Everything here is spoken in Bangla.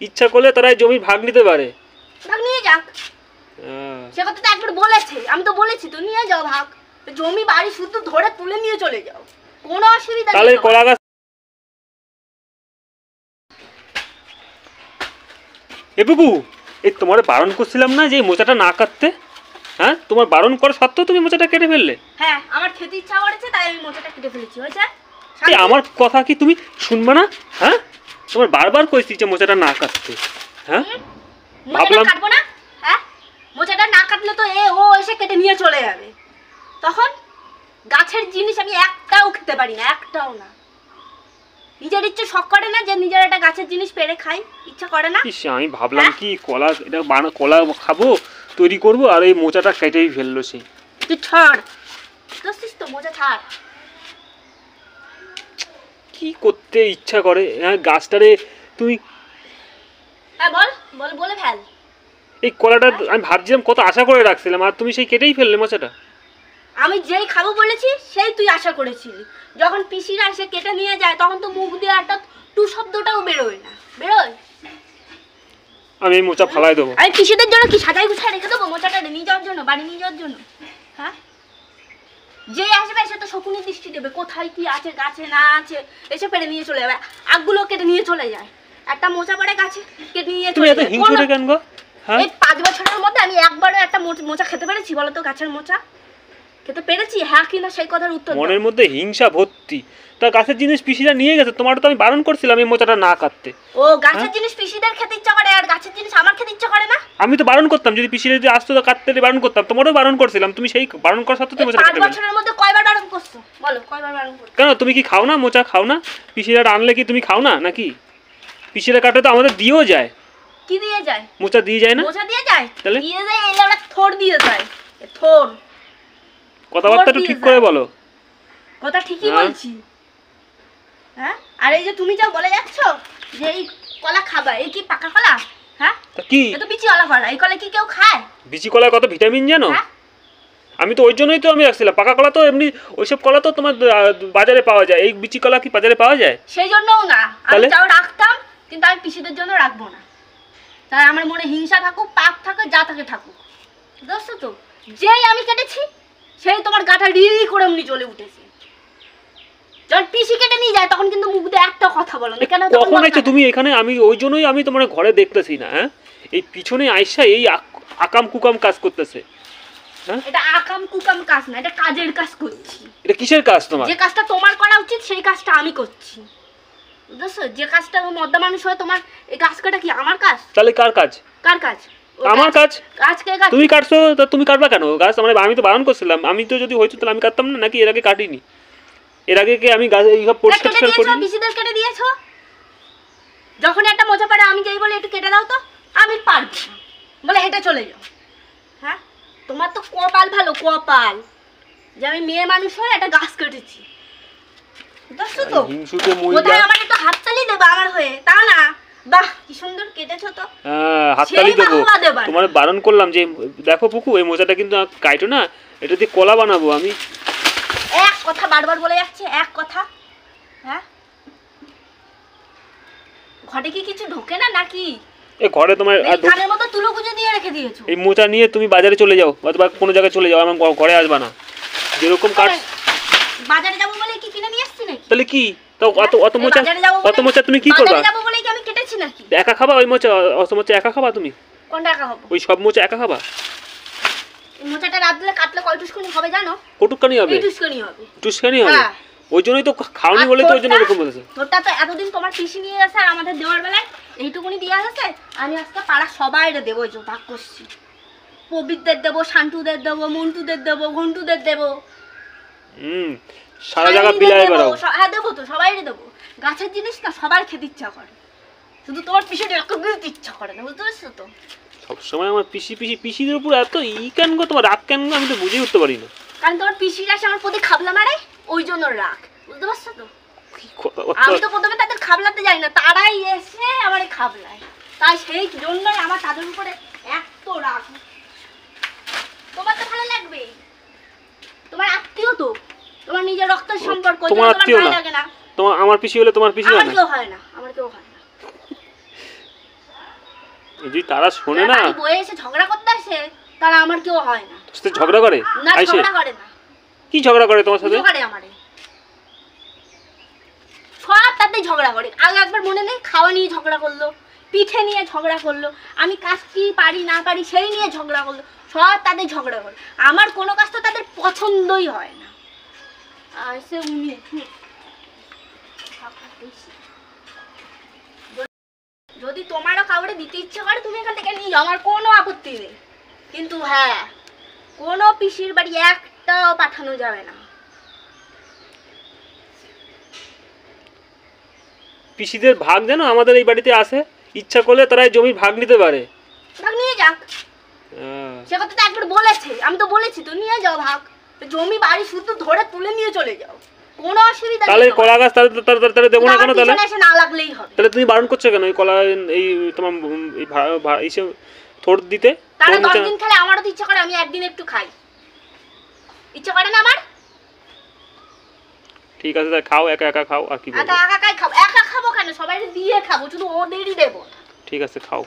ইচ্ছা করলে তারা এই জমির ভাগ নিতে পারে। ভাগ নিয়ে যাক, সে কথা তো একবার বলেছে, আমি তো বলেছি তো নিয়ে যাও ভাগ, জমি বাড়ি শুধু ধরে তুলে নিয়ে চলে যাও, কোনো অসুবিধা নেই। তাহলে কলা গাছ এ বুবু, এই তোমার বারণ করছিলাম না যে মোচাটা না কাটতে? হ্যাঁ, তোমার বারণ করা সত্ত্বেও তুমি মোচাটা কেটে ফেললে। হ্যাঁ, আমার খেতে ইচ্ছা করেছে তাই আমি মোচাটা কেটে ফেলেছি। হয়েছে? আমার কথা কি তুমি শুনবে না? হ্যাঁ, তোমার বারবার কইছি যে মোচাটা না কাটতে। হ্যাঁ, মোচাটা কাটবো না? হ্যাঁ, মোচাটা না কাটলে তো ও এসে কেটে নিয়ে চলে যাবে, তখন গাছের জিনিস আমি একটাও খেতে পারি না, একটাও না। নিজের ইচ্ছে শখ করে না যে নিজের একটা গাছের জিনিস পেরে খাই, ইচ্ছা করে না? আমি ভাবলাম কি কলা এটা কলা খাবো, তৈরি করবো, আর এই মোচাটা কেটেই ফেললো সে। তুই ছাড়, বুঝছিস তো, মোচা ছাড়। কি করতে ইচ্ছা করে? হ্যাঁ, গাছটারে তুমি হ্যাঁ বল বল, বলে ফেল। এই কলাটা আমি ভাবছিলাম, কত আশা করে রাখছিলাম, আর তুমি সেই কেটেই ফেললে মোচাটা। আমি যেই খাবো বলেছি সেই তুই আশা করেছিলি। যখন পিসিরা এসে কেটে নিয়ে যায় তখন তো মুখ দিয়ে একটা টু শব্দটাও বেরোয় না, বেরোয়? আমি এই মোচা ফালাই দেবো। আমি পিসিদের জন্য কি সাজাই গুছাই রেখে দেবো মোচাটা নিয়ে যাওয়ার জন্য, বাড়ি নিয়ে যাওয়ার জন্য? হ্যাঁ, যে আসবে সে তো শকুনি দৃষ্টি দেবে, কোথায় কি আছে গাছে না আছে, এসে পেড়ে নিয়ে চলে যাবে, আগগুলো কেটে নিয়ে চলে যায়। একটা মোচা পড়ে গাছে কেটে নিয়ে চলে যায়। হিংসুটে কেন গো? হ্যাঁ, এই 5 বছরের মধ্যে আমি একবারও একটা মোচা খেতে পেরেছি বলো তো? গাছের মোচা খেতে পেরেছি? হ্যাঁ কিনা সেই কথার উত্তর দাও। মনের মধ্যে হিংসা ভর্তি। তা গাছের জিনিস পিসিরা নিয়ে গেছে, তোমার তো আমি বারণ করছিলাম এই মোচাটা না কাটতে। ও গাছের জিনিস পিসিদের খেতে ইচ্ছা করে আর গাছের জিনিস আমার খেতে ইচ্ছা করে না? আমি তো বারণ করতাম, যদি পিসিরা যদি আসতো তো কাটতে বারণ করতাম, তোমারও বারণ করছিলাম, তুমি সেই বারণ করার সত্ত্বেও তুমি মোচা কাটতে 5 বছরের মধ্যে কয়বার বারণ করছো বলো? কয়বার বারণ করছো? কেন, তুমি কি খাও না মোচা? খাও না? পিসিরা আনলে কি তুমি খাও না নাকি? পিসিরা কাটে তো আমাদের দিয়েও যায়। কি দিয়ে যায়? মোচা দিয়ে যায় না? মোচা দিয়ে যায়? তাহলে দিয়ে যায়, এলে ওরা থোড় দিয়ে যায়। থোড়, কথাবার্তা একটু ঠিক করে বলো। কথা ঠিকই বলছি। হ্যাঁ, আর এই যে তুমি যা বলে যাচ্ছ যে এই কলা খাবা, এই কি পাকা কলা? হ্যাঁ, কি এ তো বিচি কলা কলা, এই কলা কি কেউ খায়? বিচি কলায় কত ভিটামিন জানো? আমি তো ওই জন্যই তো আমি রাখছিলাম। পাকা কলা তো এমনি ওইসব কলা তো তোমার বাজারে পাওয়া যায়, এই বিচি কলা কি বাজারে পাওয়া যায়? সেই জন্যও না, আমি তাও রাখতাম, কিন্তু আমি পিসিদের জন্য রাখবো না। তাই আমার মনে হিংসা থাকুক, পাপ থাকুক, যা থাকে থাকুক, বুঝছো তো? যেই আমি কেটেছি সেই তোমার গাটা রিরি করে এমনি চলে উঠেছে। যখন পিসি কেটে নিয়ে যায় তখন কিন্তু মুখ দিয়ে একটা কথা বলো না কেন? কখন আইছো তুমি এখানে? আমি ওই জন্যই আমি তোমার ঘরে দেখতেছি না। হ্যাঁ, এই পিছনে আইসা এই আকাম কুকাম কাজ করতেছে। হ্যাঁ, এটা আকাম কুকাম কাজ না, এটা কাজের কাজ করছি। এটা কিসের কাজ তোমার? যে কাজটা তোমার করা উচিত সেই কাজটা আমি করছি, বুঝছো? যে কাজটা মদ্দা মানুষ হয়, তোমার এই গাছ কাটা কি আমার কাজ? তাহলে কার কাজ? কার কাজ? আমার কাজ। কাজ কে কাজ? তুমি কাটছো, তা তুমি কাটবা কেন গাছ? আমি তো বারণ করছিলাম। আমি তো যদি হইতো তাহলে আমি কাটতাম না নাকি? এর আগে কাটিনি? এর আগে কি আমি গাছ এইসব পরিষ্কার করি? পিসিদের কেটে দিয়েছো। যখন একটা মোচা পাড়ে আমি যেই বলে একটু কেটে দাও তো, আমি পারবো না বলে হেঁটে চলে যাও। হ্যাঁ, তোমার তো কপাল ভালো, কপাল যে আমি মেয়ে মানুষ হয়ে একটা গাছ কেটেছি, বুঝছো তো? কোথায় আমার একটু হাততালি দেবো আমার হয়ে, তা না? বাহ কি সুন্দর কেটেছো তো। হ্যাঁ, হাততালি দেবো। তোমার বারণ করলাম যে দেখো পুকু, এই মোচাটা কিন্তু কাটো না, এটা দিয়ে কলা বানাবো। আমি এক কথা বারবার বলে যাচ্ছে, এক কথা। হ্যাঁ, ঘরে কি কিছু ঢোকে না নাকি? এই ঘরে তোমার কানের মতো তুলো গুজে দিয়ে রেখে দিয়েছো। এই মোচা নিয়ে তুমি বাজারে চলে যাও অথবা কোনো জায়গায় চলে যাও, আমার ঘরে আসবা না। যেরকম কাট বাজারে যাবো বলে কি কিনে নিয়ে আসছি নাকি? তাহলে কি? তো অত মোচা তুমি কি করবা? বাজারে যাবো বলে কি আমি কেটেছি নাকি? একা খাবা ওই মোচা? অত মোচা একা খাবা তুমি? কোনটা একা খাবো? ওই সব মোচা একা খাবা? মোচাটা রাত দিলে কাটলে কয় টুসকুনি হবে জানো? কটুকখানি হবে? টুসকুনি হবে। টুসকানি হবে? ওই জন্যই তো খাওনি বলে তো ওই জন্য এরকম বলেছে। তোরটা তো এতদিন তোমার পিসি নিয়ে গেছে আর আমাদের দেওয়ার বেলায় এইটুকুনি দিয়ে গেছে। আমি আজকে পাড়া সবাইরে দেবো, এই যে ভাগ করছি। পবিত্রদের দেবো, শান্তুদের দেবো, মন্টুদের দেবো, ঘন্টুদের দেবো। সারা জায়গা বিলাই বেড়াও। হ্যাঁ দেবো তো, সবাইরে দেবো। গাছের জিনিস না সবার খেতে ইচ্ছা করে, শুধু তোমার পিসিটা একটু ইচ্ছা করে না, বুঝতে পারছো তো? সবসময় আমার পিসিদের উপর এত কেন গো? তোমার রাগ কেন? আমি তো বুঝে উঠতে পারি না। কারণ তোমার পিসিরা এসে আমার প্রতি খাবলা মারে, ওই জন্য রাগ, বুঝতে পারছো তো? আমি তো প্রথমে তাদের খাবলাতে যাই না, তারাই এসে আমার খাবলায়, তাই সেই জন্যই আমার তাদের উপরে এত রাগ। তোমার তো ভালো লাগবে, তোমার আত্মীয় তো, তোমার নিজের রক্তের সম্পর্ক, তোমার আত্মীয় না। তোমার আমার পিসি হলে তোমার পিসি হয় না? আমার কেউ হয় না, আমার কেউ হয় না। যদি তারা শোনে না, বাড়ি বয়ে এসে ঝগড়া করতে আসে, তারা আমার কেউ হয় না। তোর সাথে ঝগড়া করে? না, আইসে ঝগড়া করে না। কি ঝগড়া করে তোমার সাথে? করে আমারে সব তাতে ঝগড়া করে। আগে একবার মনে নেই, খাওয়া নিয়ে ঝগড়া করলো, পিঠে নিয়ে ঝগড়া করলো, আমি কাজ কি পারি না পারি সেই নিয়ে ঝগড়া করলো, সব তাদের ঝগড়া করে। আমার কোনো কাজ তো তাদের পছন্দই হয় না। আর সে উনি যদি তোমারও কাউরে দিতে ইচ্ছে করে তুমি এখান থেকে নিয়ে যাও, আমার কোনো আপত্তি নেই। কিন্তু হ্যাঁ, কোনো পিসির বাড়ি একটাও পাঠানো যাবে না। পিসিদের ভাগ যেন আমাদের এই বাড়িতে আসে, ইচ্ছা করলে তারা এই জমির ভাগ নিতে পারে। ভাগ নিয়ে যাক, সে কথা তো একবার বলেছে, আমি তো বলেছি তো নিয়ে যাও ভাগ, জমি বাড়ি শুধু ধরে তুলে নিয়ে চলে যাও, কোনো অসুবিধা নেই। তাহলে কলা গাছ তাহলে দেবো না কেন? তাহলে এসে না লাগলেই হবে। তাহলে তুমি বারণ করছো কেন এই কলা এই তোমার এই থোড় দিতে? তারা 10 দিন খেলে আমারও তো ইচ্ছা করে আমি একদিন একটু খাই, ইচ্ছা করে না আমার? ঠিক আছে, তাই খাও, একা একা খাও। আর কি বলবো, একা একা খাবো? একা খাবো কেন, সবাই দিয়ে খাবো, শুধু ওদেরই দেবো। ঠিক আছে, খাও।